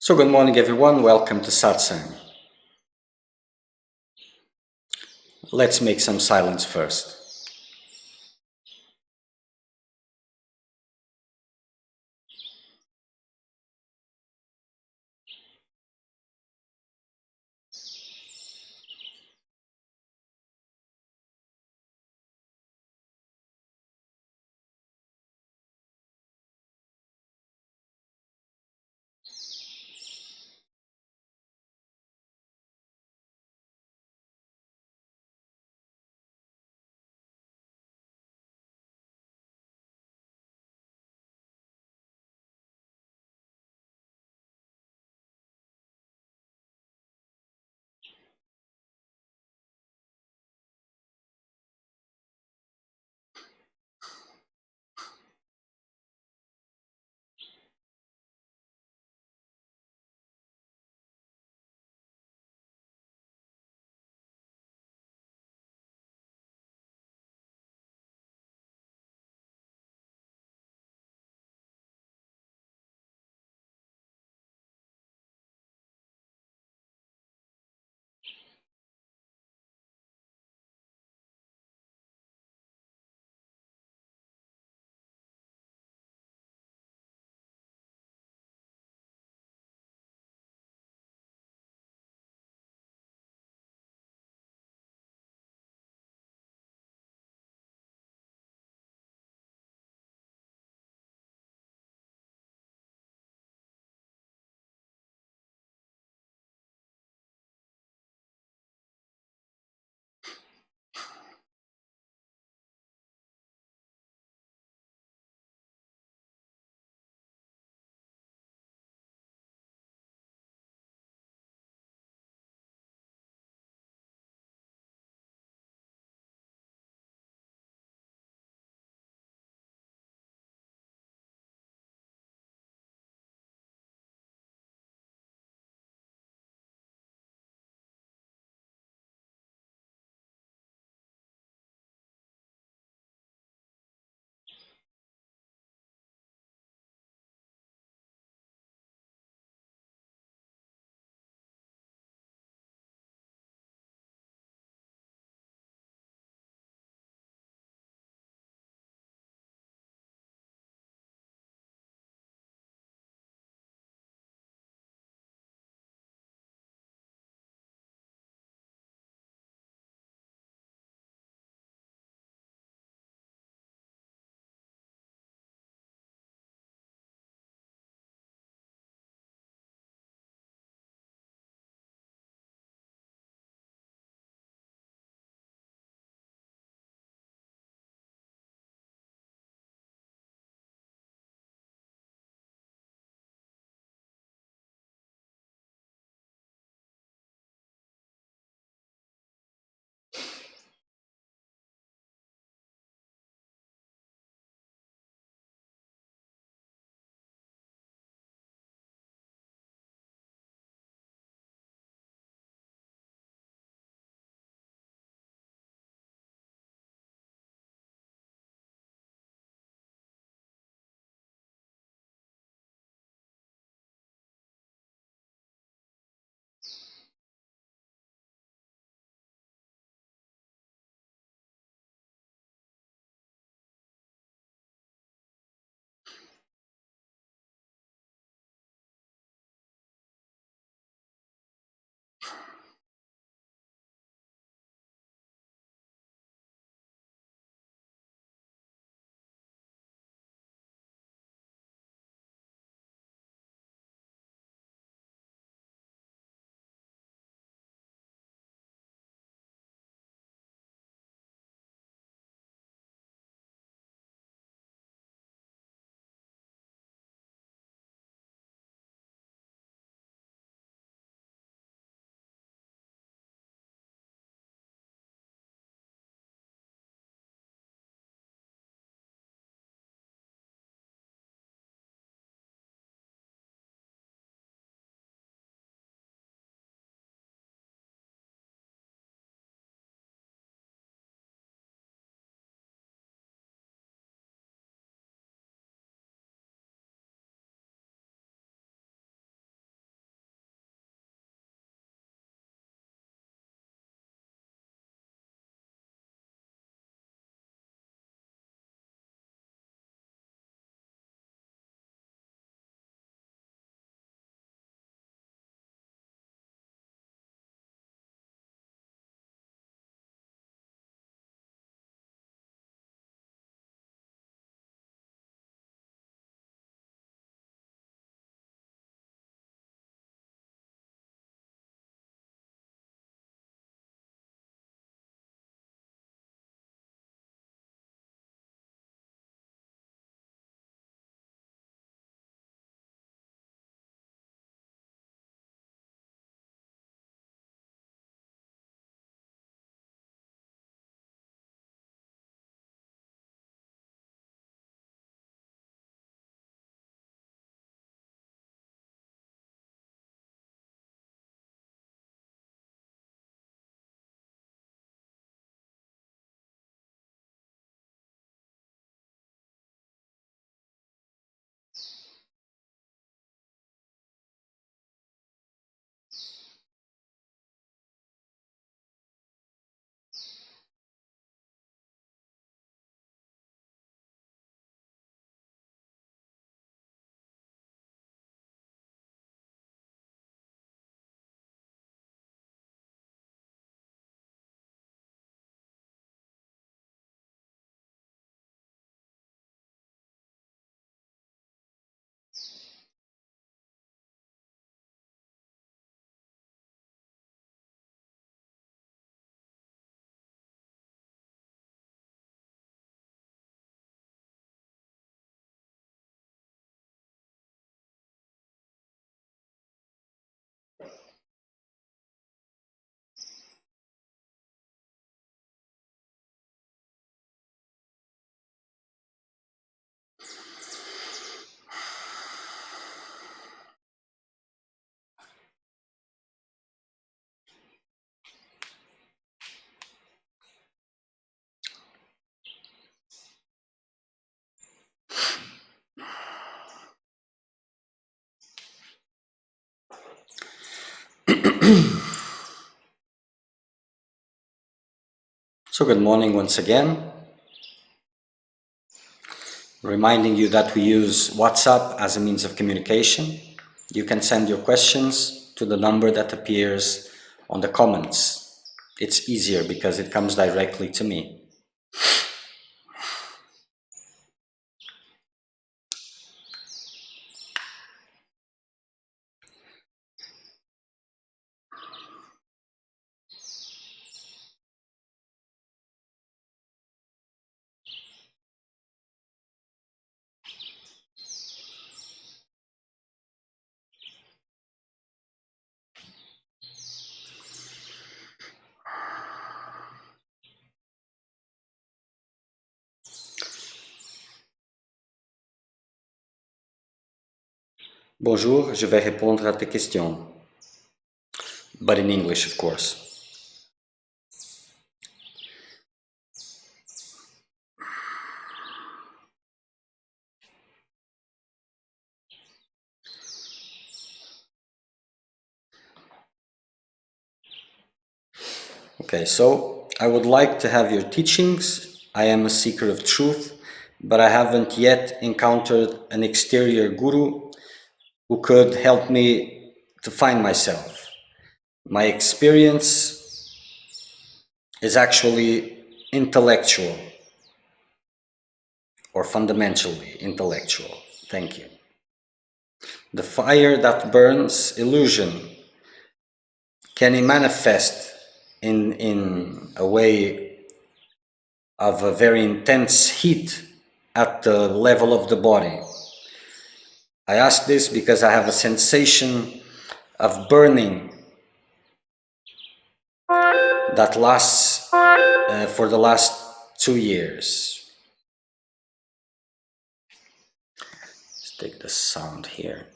So good morning everyone, welcome to Satsang. Let's make some silence first. So good morning once again. Reminding you that we use WhatsApp as a means of communication. You can send your questions to the number that appears on the comments. It's easier because it comes directly to me. Bonjour, je vais répondre à tes questions. But in English, of course. Okay, so I would like to have your teachings. I am a seeker of truth, but I haven't yet encountered an exterior guru who could help me to find myself. My experience is actually intellectual, or fundamentally intellectual. Thank you. The fire that burns illusion can manifest in a way of a very intense heat at the level of the body. I ask this because I have a sensation of burning that lasts for the last 2 years. Let's take the sound here.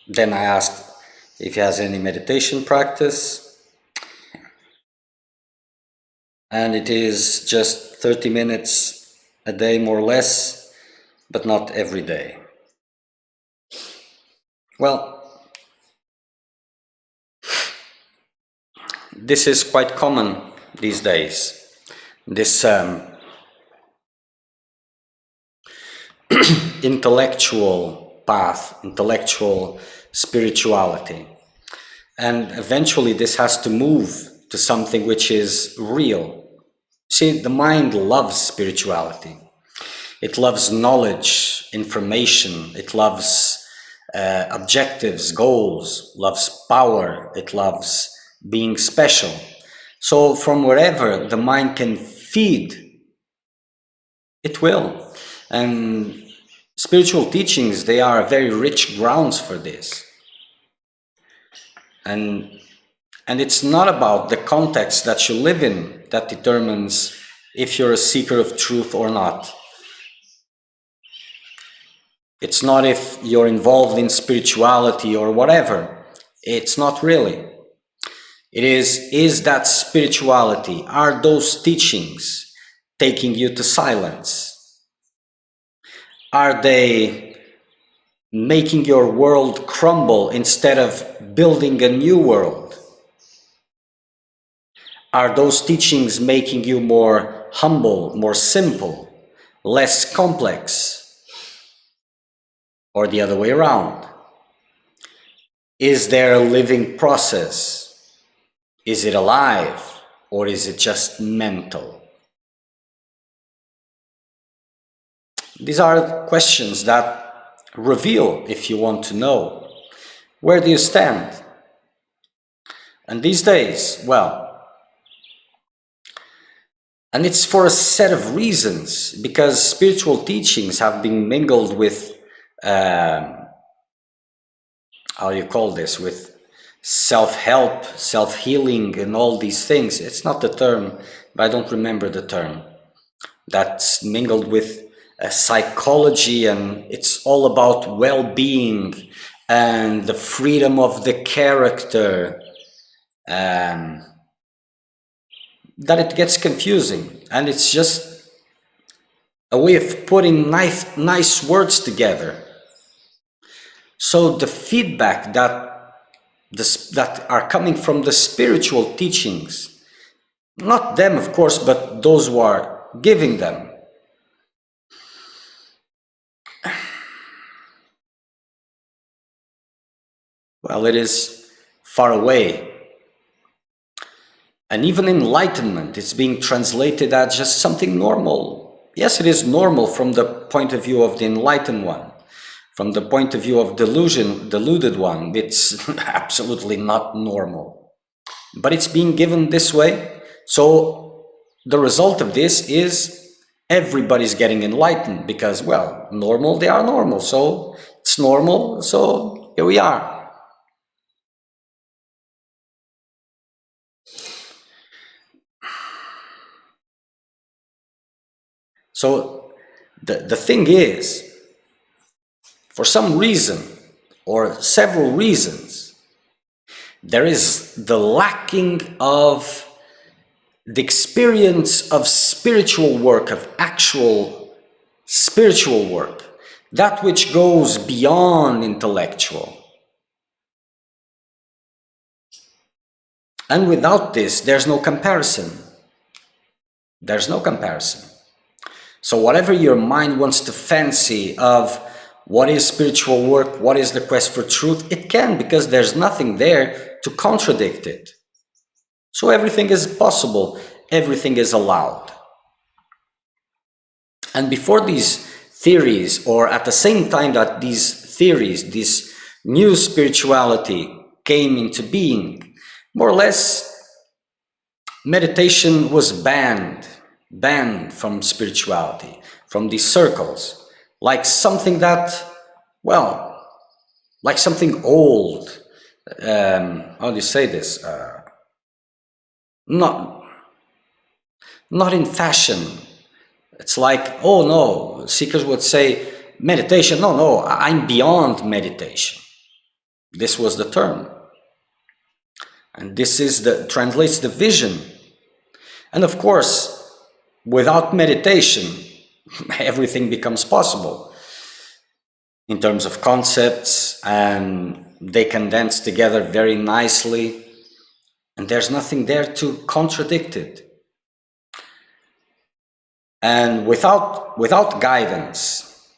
Then I asked if he has any meditation practice, and it is just 30 minutes a day, more or less, but not every day. Well, this is quite common these days. This intellectual path, intellectual spirituality. And eventually this has to move to something which is real. See, the mind loves spirituality. It loves knowledge, information. It loves objectives, goals, loves power. It loves being special. So from wherever the mind can feed, it will. And spiritual teachings, they are very rich grounds for this. And it's not about the context that you live in that determines if you're a seeker of truth or not. It's not if you're involved in spirituality or whatever. It's not really. It is that spirituality, are those teachings taking you to silence? Are they making your world crumble instead of building a new world? Are those teachings making you more humble, more simple, less complex? Or the other way around? Is there a living process? Is it alive, or is it just mental? These are questions that reveal, if you want to know, where do you stand? And these days, well, and it's for a set of reasons, because spiritual teachings have been mingled with, how do you call this, with self-help, self-healing, and all these things. It's not the term, but I don't remember the term. That's mingled with psychology, and it's all about well-being and the freedom of the character, that it gets confusing. And it's just a way of putting nice words together. So the feedback that are coming from the spiritual teachings, not them of course, but those who are giving them, well, it is far away. And even enlightenment is being translated as just something normal. Yes, it is normal from the point of view of the enlightened one. From the point of view of deluded one, it's absolutely not normal. But it's being given this way. So the result of this is everybody's getting enlightened because, well, normal, they are normal. So it's normal, so here we are. So the thing is, for some reason or several reasons, there is the lacking of the experience of spiritual work, of actual spiritual work, that which goes beyond intellectual. And without this, there's no comparison. There's no comparison. So whatever your mind wants to fancy of what is spiritual work, what is the quest for truth, it can, because there's nothing there to contradict it. So everything is possible, everything is allowed. And before these theories, or at the same time that these theories, this new spirituality came into being, more or less, meditation was banned from spirituality, from these circles, like something that, well, like something old. How do you say this? Not in fashion. It's like, oh no, seekers would say meditation. No, I'm beyond meditation. This was the term. And this is translates the vision. And of course, without meditation, everything becomes possible in terms of concepts, and they condense together very nicely, and there's nothing there to contradict it. And without guidance,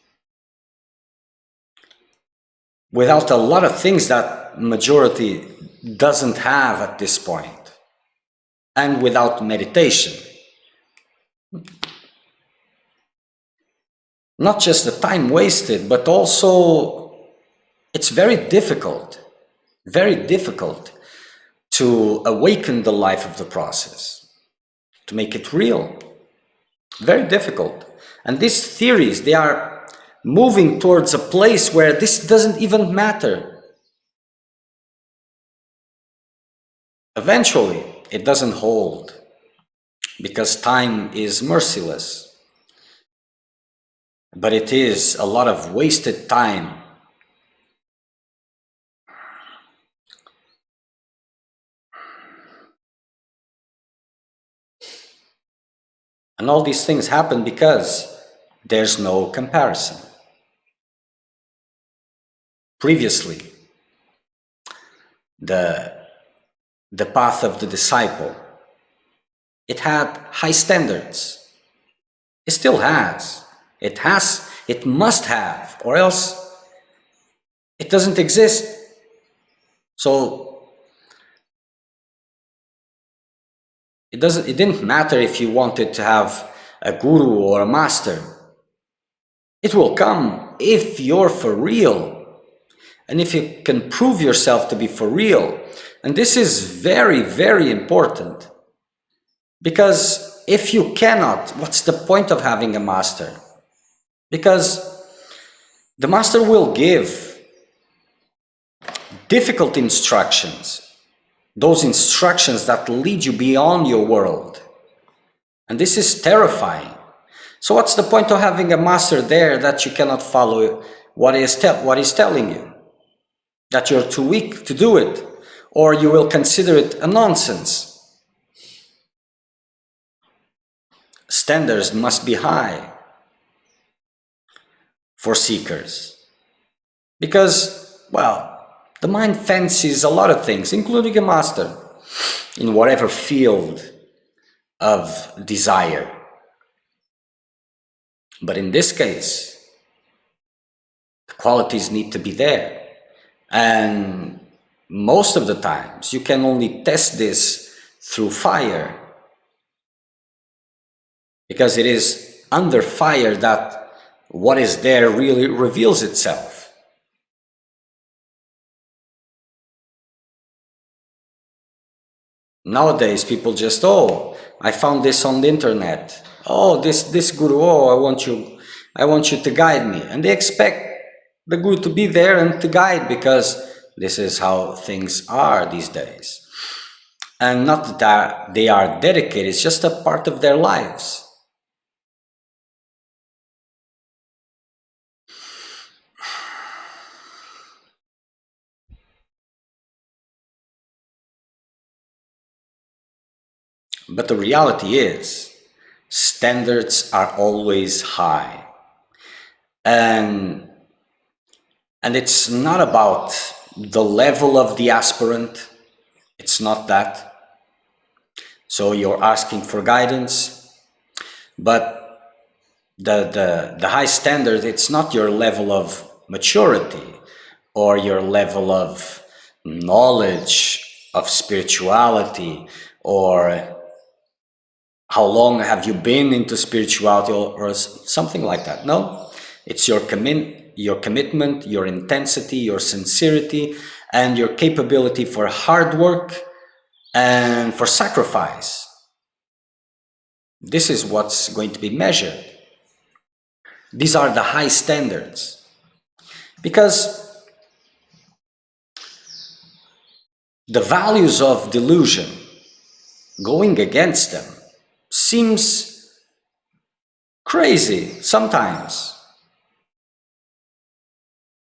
without a lot of things that majority doesn't have at this point, and without meditation, not just the time wasted, but also it's very difficult to awaken the life of the process, to make it real. Very difficult. And these theories, they are moving towards a place where this doesn't even matter. Eventually, it doesn't hold, because time is merciless. But it is a lot of wasted time. And all these things happen because there's no comparison. Previously, the path of the disciple, it had high standards. It still has. It must have, or else it doesn't exist. So it didn't matter if you wanted to have a guru or a master. It will come if you're for real, and if you can prove yourself to be for real. And this is very, very important, because if you cannot, what's the point of having a master? Because the master will give difficult instructions, those instructions that lead you beyond your world. And this is terrifying. So what's the point of having a master there that you cannot follow what he's telling you? That you're too weak to do it, or you will consider it a nonsense. Standards must be high. for seekers. Because, well, the mind fancies a lot of things, including a master, in whatever field of desire. But in this case, the qualities need to be there. And most of the times, you can only test this through fire. Because it is under fire that what is there really reveals itself. Nowadays, people just, oh, I found this on the internet. Oh, this guru, oh, I want you to guide me. And they expect the guru to be there and to guide, because this is how things are these days. And not that they are dedicated, it's just a part of their lives. But the reality is, standards are always high. And it's not about the level of the aspirant. It's not that. So you're asking for guidance, but the high standard, it's not your level of maturity or your level of knowledge of spirituality, or how long have you been into spirituality, or something like that. No, it's your commitment, your intensity, your sincerity, and your capability for hard work and for sacrifice. This is what's going to be measured. These are the high standards. Because the values of delusion, going against them, seems crazy sometimes,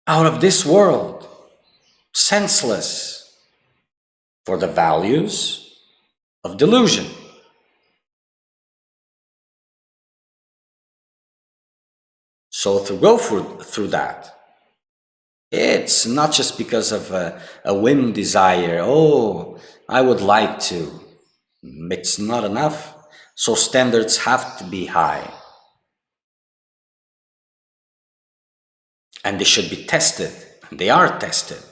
out of this world, senseless for the values of delusion. So to go through that, it's not just because of a whim desire, oh, I would like to. It's not enough. So standards have to be high. And they should be tested. They are tested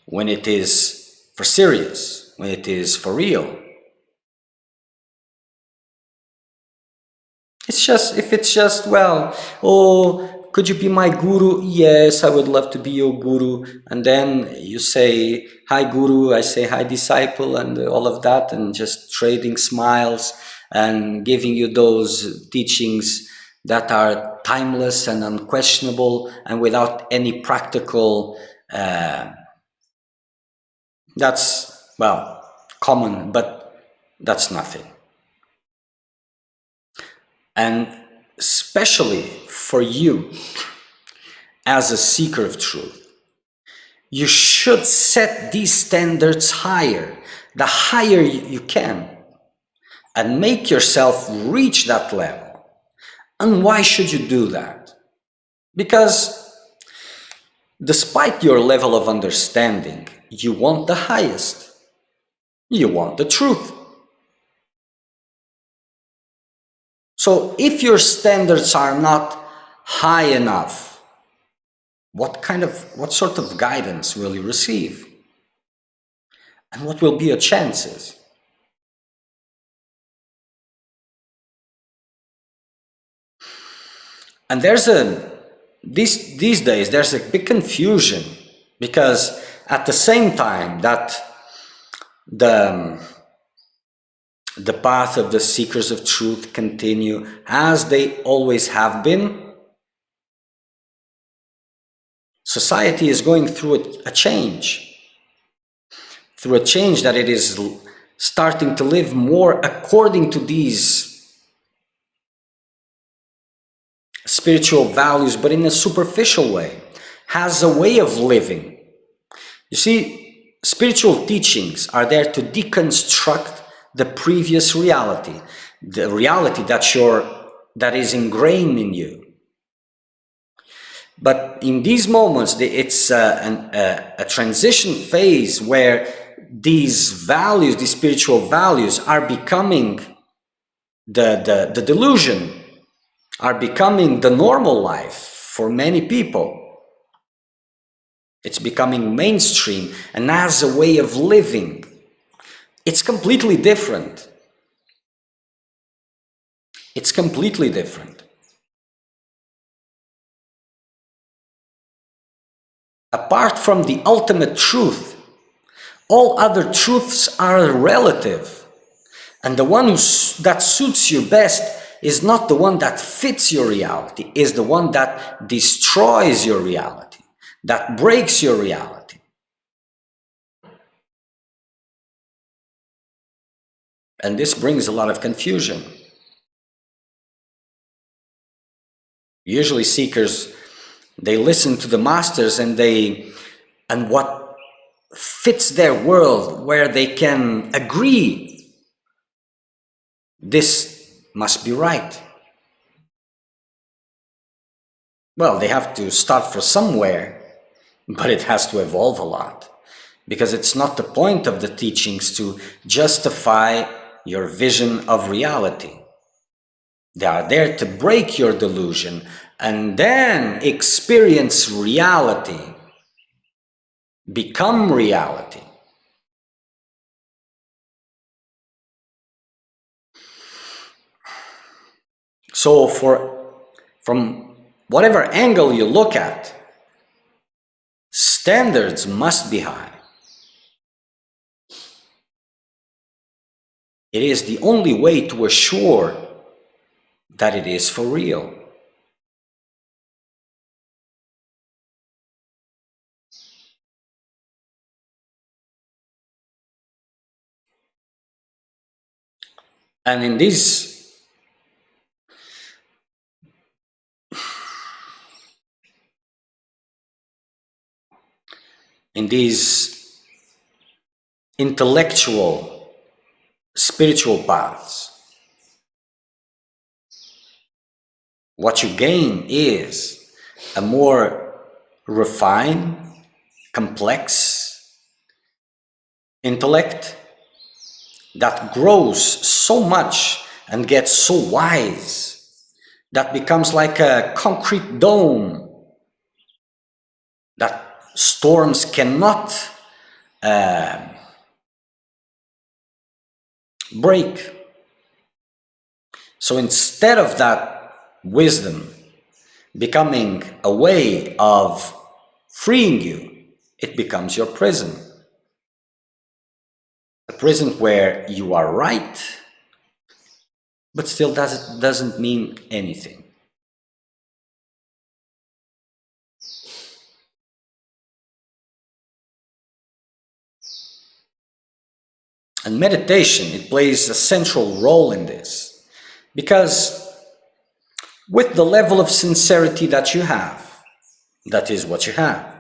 when it is for serious, when it is for real. It's just, if it's just, well, oh, could you be my guru? Yes, I would love to be your guru. And then you say, hi guru, I say, hi disciple, and all of that, and just trading smiles and giving you those teachings that are timeless and unquestionable and without any practical, that's, well, common, but that's nothing. And especially for you as a seeker of truth, you should set these standards higher, the higher you can, and make yourself reach that level. And why should you do that? Because despite your level of understanding, you want the highest. You want the truth. So if your standards are not high enough, what sort of guidance will you receive? And what will be your chances? And there's these days, there's a big confusion, because at the same time that the path of the seekers of truth continue as they always have been, society is going through a change, that it is starting to live more according to these spiritual values, but in a superficial way, has a way of living. You see, spiritual teachings are there to deconstruct the previous reality, the reality that is ingrained in you. But in these moments, it's a transition phase where these values, these spiritual values, are becoming the delusion, are becoming the normal life for many people. It's becoming mainstream and as a way of living. It's completely different. It's completely different. Apart from the ultimate truth, all other truths are relative. And the one that suits you best is not the one that fits your reality, is the one that destroys your reality, that breaks your reality. And this brings a lot of confusion. Usually seekers, they listen to the masters and what fits their world, where they can agree, this must be right. Well, they have to start from somewhere, but it has to evolve a lot, because it's not the point of the teachings to justify your vision of reality. They are there to break your delusion and then experience reality, become reality. So from whatever angle you look at, standards must be high. It is the only way to assure that it is for real. And in these intellectual, spiritual paths, what you gain is a more refined, complex intellect that grows so much and gets so wise that becomes like a concrete dome that storms cannot break. So instead of that wisdom becoming a way of freeing you, it becomes your prison. A prison where you are right, but still doesn't mean anything. And meditation, it plays a central role in this, because with the level of sincerity that you have, that is what you have.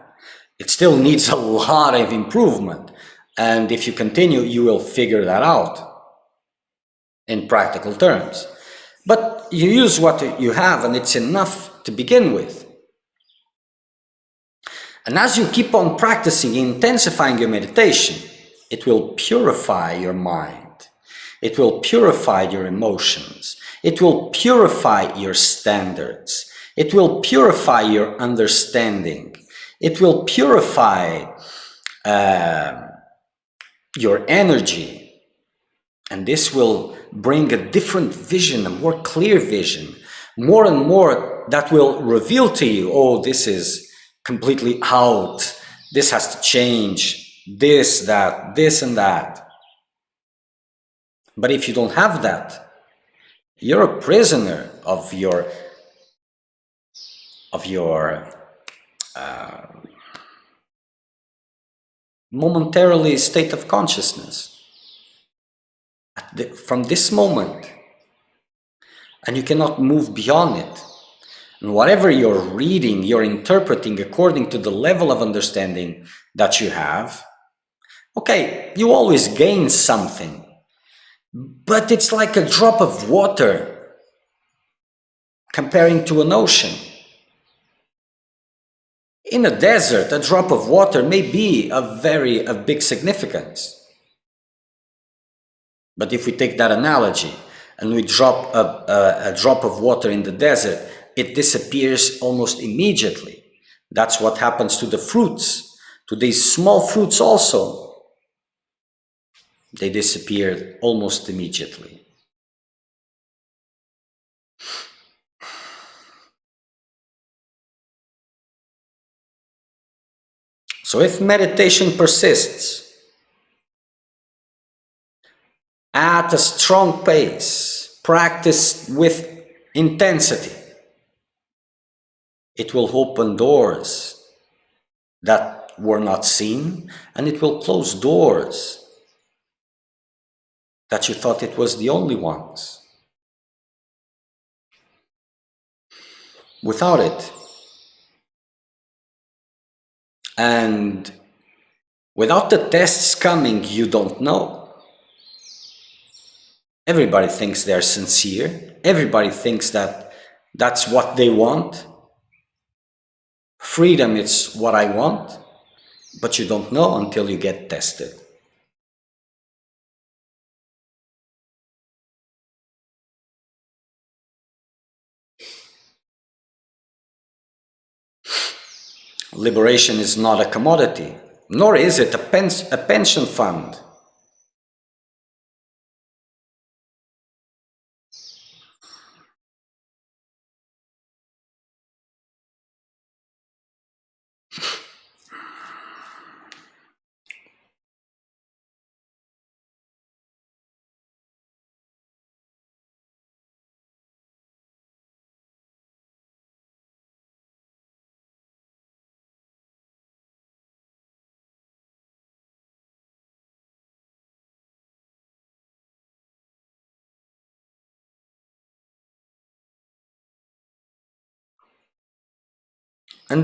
It still needs a lot of improvement. And if you continue, you will figure that out in practical terms. But you use what you have, and it's enough to begin with. And as you keep on practicing, intensifying your meditation, it will purify your mind. It will purify your emotions. It will purify your standards. It will purify your understanding. It will purify your energy. And this will bring a different vision, a more clear vision, more and more that will reveal to you, oh, this is completely out. This has to change. This, that, this and that. But if you don't have that, you're a prisoner of your momentarily state of consciousness from this moment, and you cannot move beyond it. And whatever you're reading, you're interpreting according to the level of understanding that you have. Okay, you always gain something, but it's like a drop of water comparing to an ocean. In a desert, a drop of water may be of big significance. But if we take that analogy and we drop a drop of water in the desert, it disappears almost immediately. That's what happens to the fruits, to these small fruits also. They disappear almost immediately. So if meditation persists at a strong pace, practiced with intensity, it will open doors that were not seen, and it will close doors that you thought it was the only ones. Without it, and without the tests coming, you don't know. Everybody thinks they're sincere. Everybody thinks that that's what they want. Freedom is what I want, but you don't know until you get tested. Liberation is not a commodity, nor is it a pension fund. And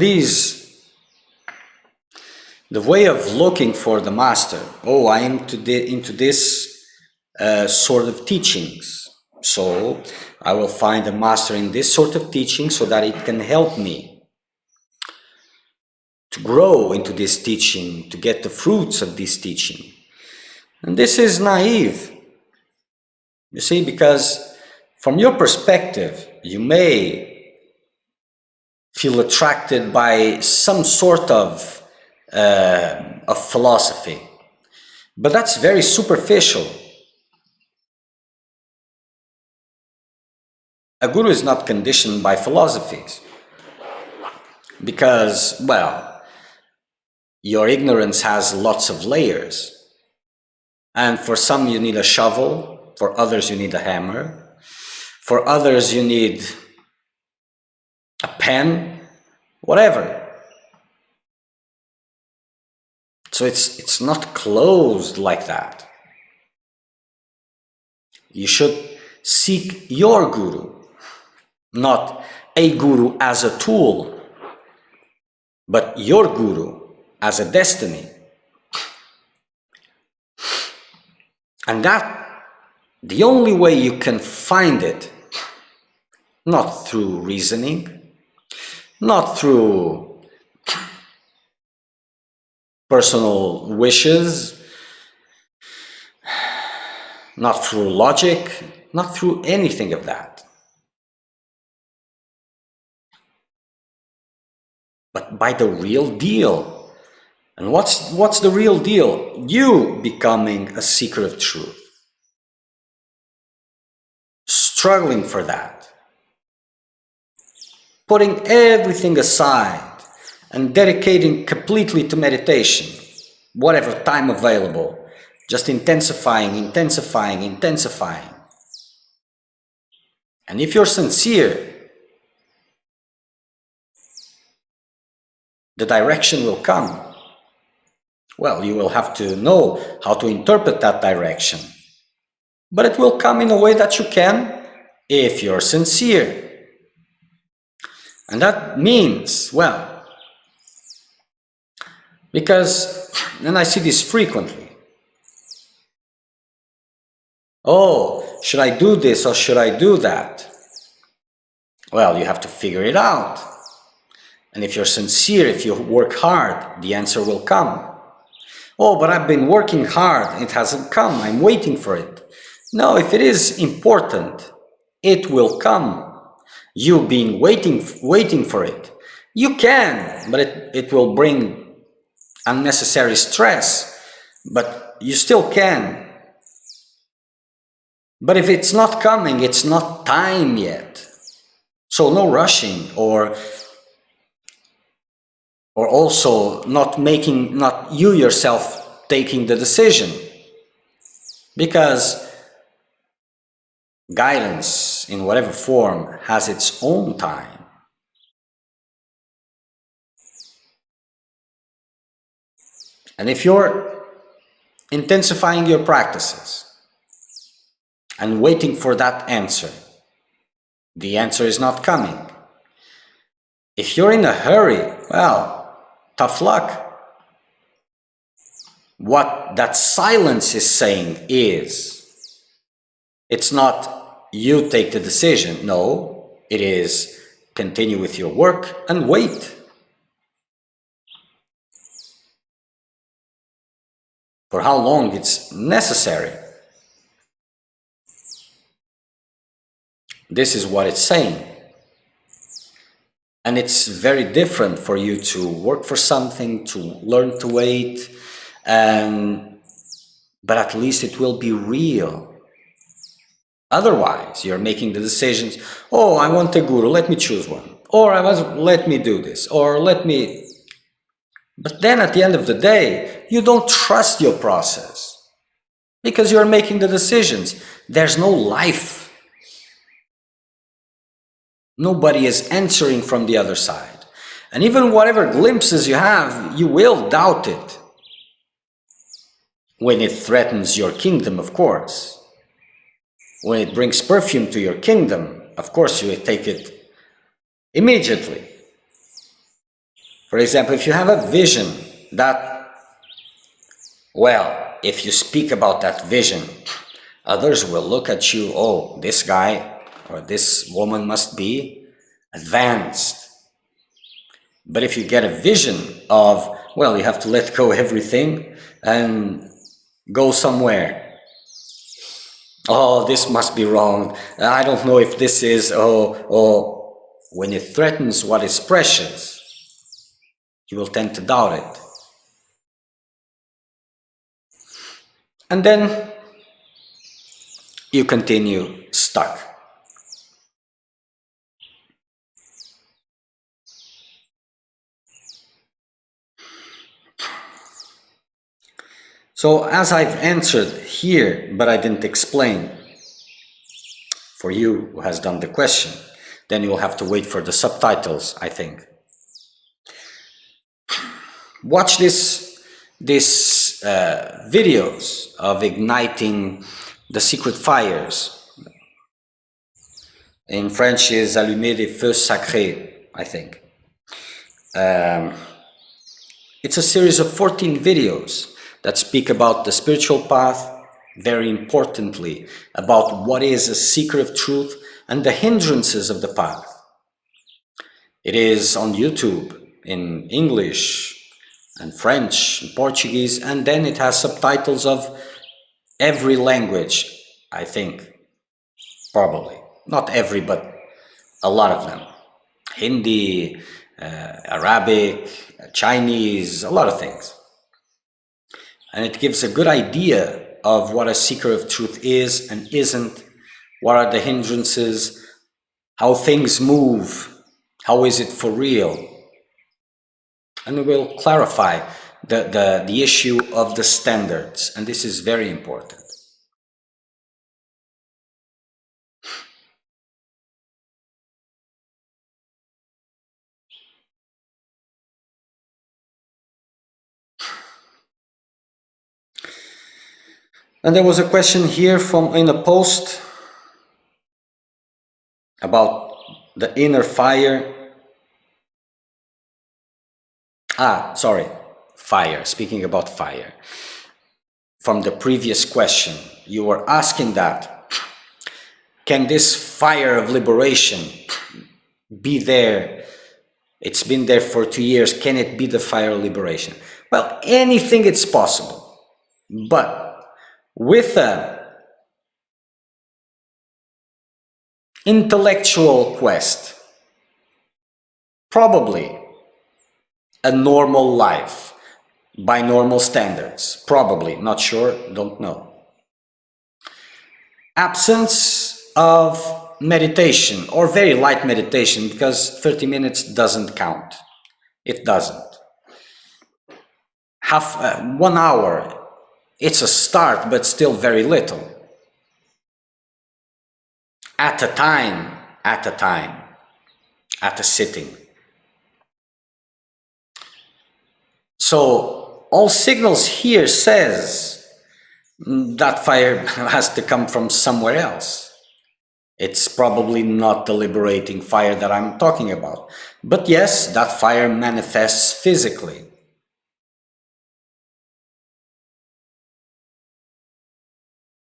the way of looking for the master, oh, I am into this sort of teachings, so I will find a master in this sort of teaching so that it can help me to grow into this teaching, to get the fruits of this teaching. And this is naive, you see, because from your perspective, you may feel attracted by some sort of philosophy, but that's very superficial. A guru is not conditioned by philosophies because, well, your ignorance has lots of layers, and for some you need a shovel, for others you need a hammer, for others you need a pen, whatever. So it's not closed like that. You should seek your guru, not a guru as a tool, but your guru as a destiny. And that, the only way you can find it, not through reasoning, not through personal wishes, not through logic, not through anything of that, but by the real deal. And what's the real deal? You becoming a seeker of truth, struggling for that, putting everything aside and dedicating completely to meditation, whatever time available, just intensifying. And if you're sincere, the direction will come. Well, you will have to know how to interpret that direction, but it will come in a way that you can if you're sincere. And that means, well, because, and I see this frequently, oh, should I do this or should I do that? Well, you have to figure it out. And if you're sincere, if you work hard, the answer will come. Oh, but I've been working hard, it hasn't come, I'm waiting for it. No, if it is important, it will come. You being waiting for it. You can, but it will bring unnecessary stress, but you still can. But if it's not coming, it's not time yet. So no rushing, or also not you yourself taking the decision, because guidance in whatever form has its own time. And if you're intensifying your practices and waiting for that answer, the answer is not coming. If you're in a hurry, well, tough luck. What that silence is saying is, it's not you take the decision. No, it is continue with your work and wait. For how long it's necessary. This is what it's saying. And it's very different for you to work for something, to learn to wait, but at least it will be real. Otherwise, you're making the decisions, oh, I want a guru, let me choose one. Or let me do this, or let me... But then at the end of the day, you don't trust your process because you're making the decisions. There's no life. Nobody is answering from the other side. And even whatever glimpses you have, you will doubt it. When it threatens your kingdom, of course. When it brings perfume to your kingdom, of course you take it immediately. For example, if you have a vision that, well, if you speak about that vision, others will look at you, oh, this guy or this woman must be advanced. But if you get a vision of, well, you have to let go everything and go somewhere. Oh, this must be wrong. I don't know if this is, when it threatens what is precious, you will tend to doubt it. And then you continue stuck. So as I've answered here, but I didn't explain for you who has done the question, then you'll have to wait for the subtitles, I think. Watch these videos of igniting the secret fires. In French is allumer des feux sacrés, I think. It's a series of 14 videos that speak about the spiritual path, very importantly, about what is a seeker of truth and the hindrances of the path. It is on YouTube in English and French and Portuguese, and then it has subtitles of every language, I think, probably. Not every, but a lot of them. Hindi, Arabic, Chinese, a lot of things. And it gives a good idea of what a seeker of truth is and isn't, what are the hindrances, how things move, how is it for real. And we will clarify the issue of the standards, and this is very important. And there was a question here in a post about the inner fire. Fire, speaking about fire. From the previous question, you were asking that, can this fire of liberation be there It's been there for 2 years. Can it be the fire of liberation? Well, anything it's possible. But with an intellectual quest, probably a normal life by normal standards, probably, not sure, don't know. Absence of meditation, or very light meditation, because 30 minutes doesn't count. It doesn't. 1 hour, it's a start, but still very little. At a time, at a sitting. So all signals here says that fire has to come from somewhere else. It's probably not the liberating fire that I'm talking about. But yes, that fire manifests physically.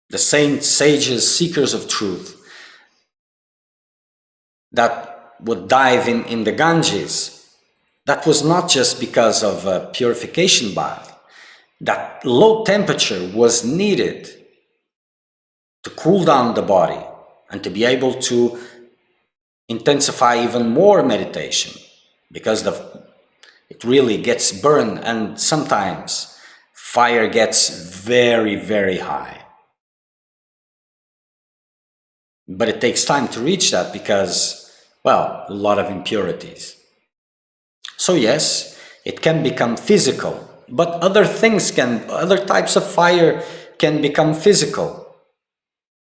The saints, sages, seekers of truth that would dive in the Ganges, that was not just because of a purification bath. That low temperature was needed to cool down the body and to be able to intensify even more meditation, because it really gets burned, and sometimes fire gets very, very high. But it takes time to reach that because, well, a lot of impurities. So yes, it can become physical, but other types of fire can become physical,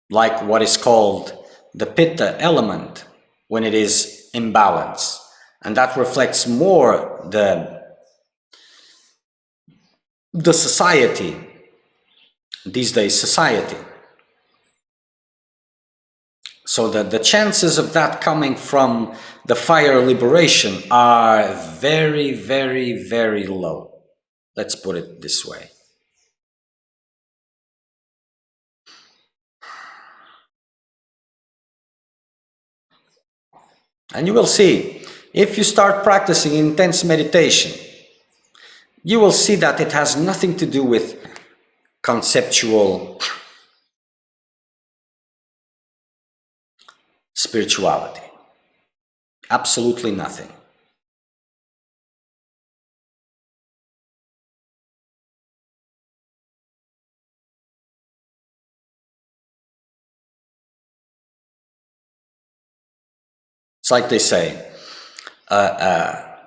like what is called the pitta element when it is imbalanced, and that reflects more the society, these days society. So the chances of that coming from the fire liberation are very, very, very low. Let's put it this way. And you will see, if you start practicing intense meditation, you will see that it has nothing to do with conceptual spirituality. Absolutely nothing. It's like they say, a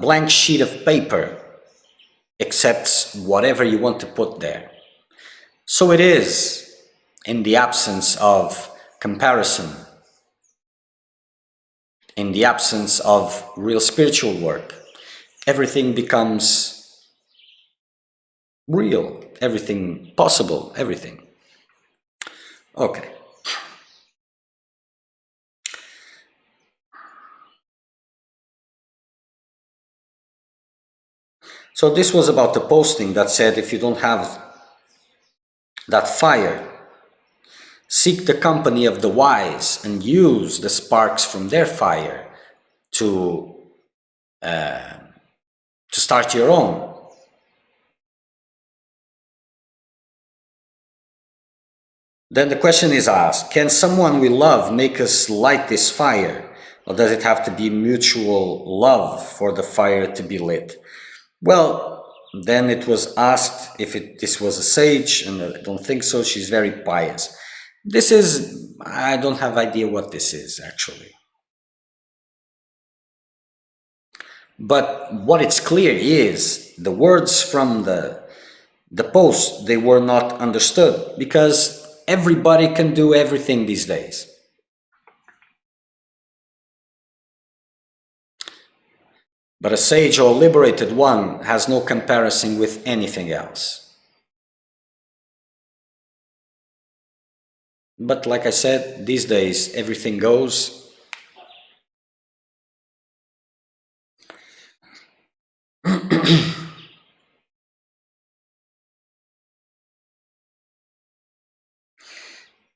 blank sheet of paper accepts whatever you want to put there. So it is in the absence of comparison, in the absence of real spiritual work. Everything becomes real, everything possible, everything. Okay. So this was about the posting that said, if you don't have that fire, seek the company of the wise and use the sparks from their fire to start your own. Then the question is asked, can someone we love make us light this fire? Or does it have to be mutual love for the fire to be lit? Well, then it was asked if this was a sage, and I don't think so. She's very pious. I don't have idea what this is actually. But what it's clear is the words from the post, they were not understood, because everybody can do everything these days. But a sage or liberated one has no comparison with anything else. But like I said, these days everything goes.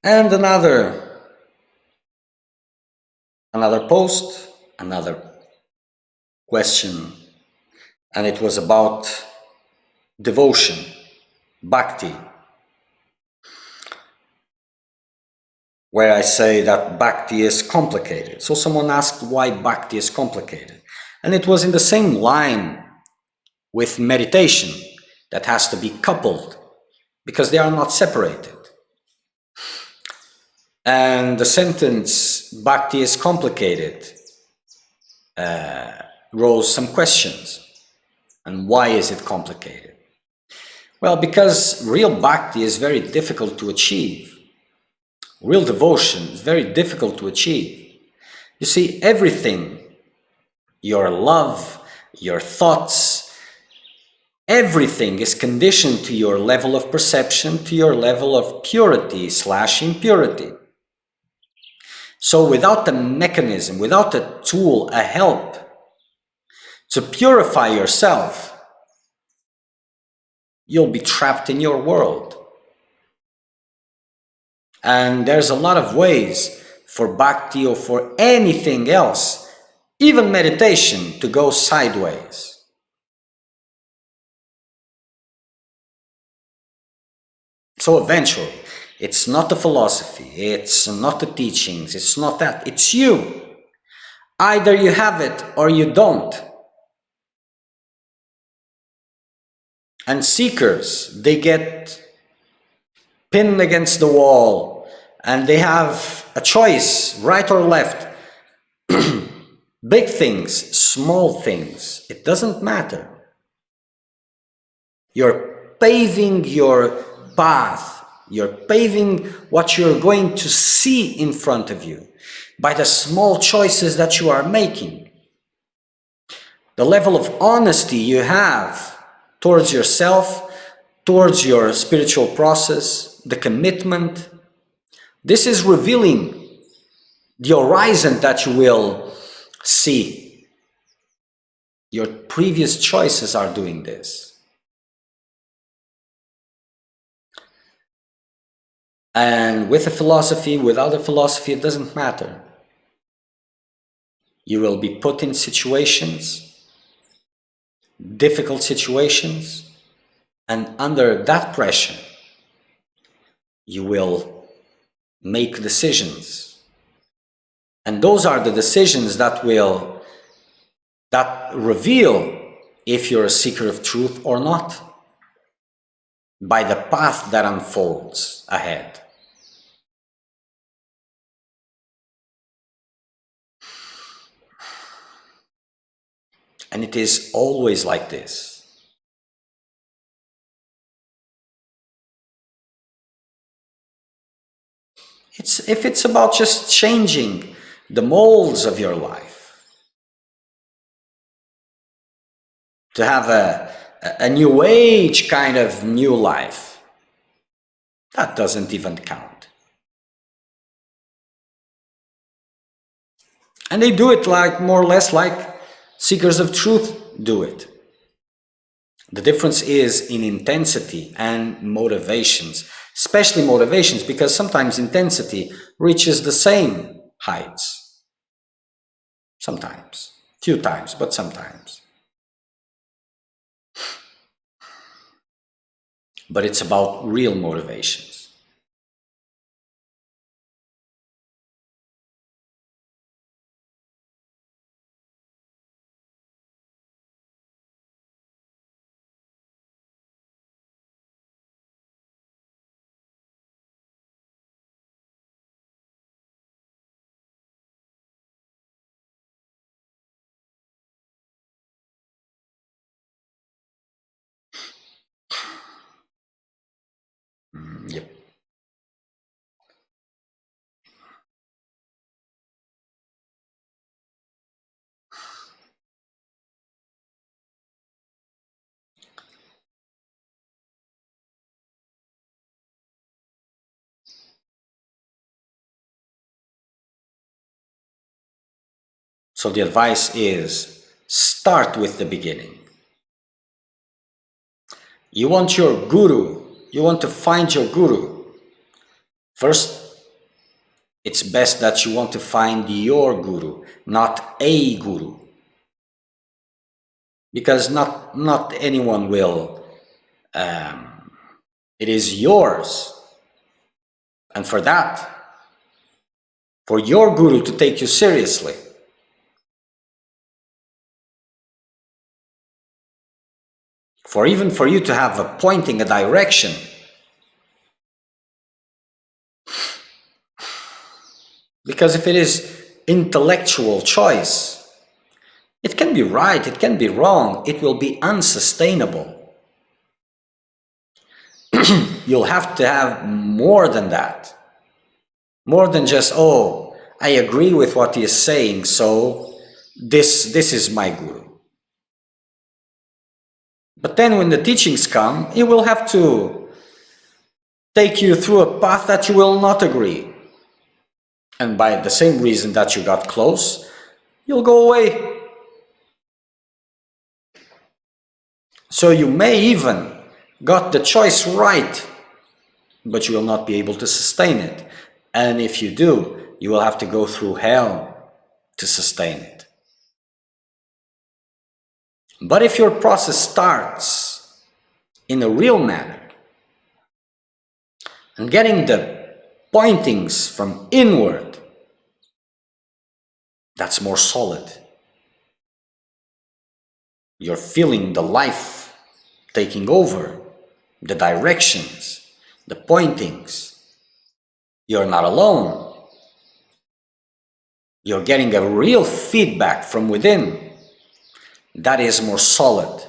And another post another question, and it was about devotion, bhakti, where I say that bhakti is complicated. So someone asked why bhakti is complicated. And it was in the same line with meditation, that has to be coupled because they are not separated. And the sentence, bhakti is complicated, rose some questions. And why is it complicated? Well, because real bhakti is very difficult to achieve. Real devotion is very difficult to achieve. You see, everything, your love, your thoughts, everything is conditioned to your level of perception, to your level of purity / impurity. So without a mechanism, without a tool, a help to purify yourself, you'll be trapped in your world. And there's a lot of ways for bhakti or for anything else, even meditation, to go sideways. So eventually, it's not the philosophy, it's not the teachings, it's not that, it's you. Either you have it or you don't. And seekers, they get pinned against the wall and they have a choice, right or left. Big things, small things, it doesn't matter. You're paving your path, you're paving what you're going to see in front of you by the small choices that you are making. The level of honesty you have towards yourself, towards your spiritual process, the commitment, this is revealing the horizon that you will see. Your previous choices are doing this. And with a philosophy, without a philosophy, it doesn't matter. You will be put in situations, difficult situations, and under that pressure, you will make decisions. And those are the decisions that reveal if you're a seeker of truth or not, by the path that unfolds ahead. And it is always like this. If it's about just changing the molds of your life, to have a new age kind of new life, that doesn't even count. And they do it like more or less like seekers of truth do it. The difference is in intensity and motivations, especially motivations, because sometimes intensity reaches the same heights. Sometimes, few times, but sometimes. But it's about real motivations. Yep. So the advice is, start with the beginning. You want your guru, you want to find your guru. First, It's best that you want to find your guru, not a guru. Because not anyone will. It is yours. And for that, for your guru to take you seriously, even for you to have a pointing, a direction, because if it is intellectual choice, it can be right, it can be wrong, it will be unsustainable. You'll have to have more than that. More than just, oh, I agree with what he is saying, so this is my guru. But then when the teachings come, he will have to take you through a path that you will not agree. And by the same reason that you got close, you'll go away. So you may even got the choice right, but you will not be able to sustain it. And if you do, you will have to go through hell to sustain it. But if your process starts in a real manner, and getting the pointings from inward, that's more solid. You're feeling the life taking over, the directions, the pointings. You're not alone. You're getting a real feedback from within. That is more solid.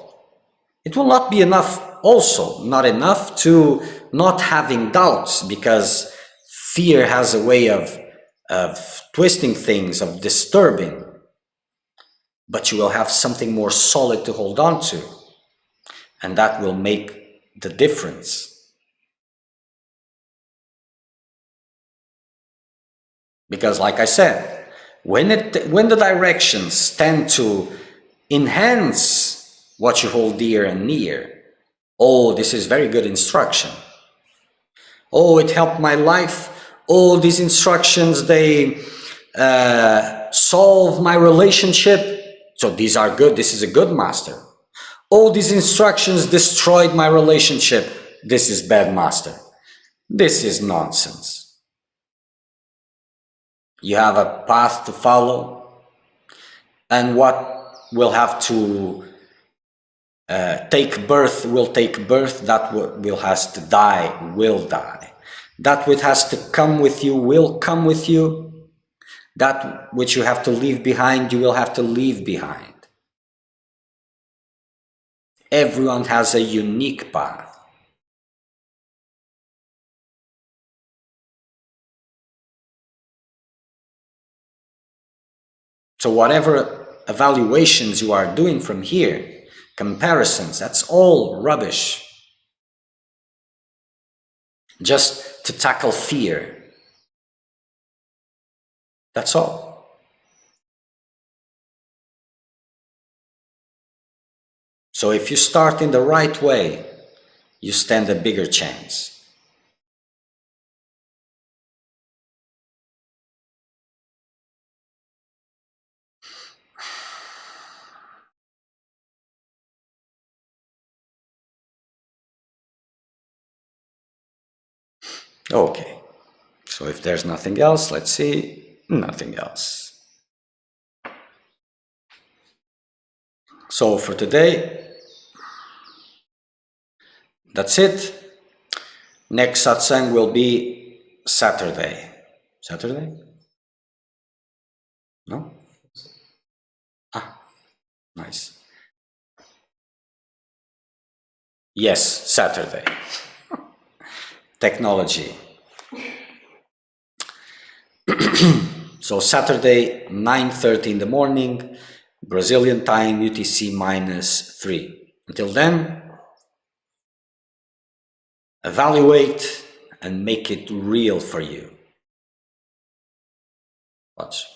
It will not be enough also, not enough to not having doubts, because fear has a way of twisting things, of disturbing. But you will have something more solid to hold on to, and that will make the difference. Because like I said, when the directions tend to enhance what you hold dear and near, oh, this is very good instruction. Oh, it helped my life. Oh, these instructions, they solve my relationship. So these are good. This is a good master. Oh, these instructions destroyed my relationship. This is bad master. This is nonsense. You have a path to follow, and what will have to take birth will take birth. That will has to die will die. That which has to come with you will come with you. That which you have to leave behind, you will have to leave behind. Everyone has a unique path. So whatever evaluations you are doing from here, comparisons, that's all rubbish. Just to tackle fear. That's all. So if you start in the right way, you stand a bigger chance. Okay, so if there's nothing else, let's see, nothing else. So for today, that's it. Next satsang will be Saturday. Saturday? No? Ah, nice. Yes, Saturday. Technology. So Saturday, 9:30 in the morning, Brazilian time, UTC -3. Until then, evaluate and make it real for you. Watch.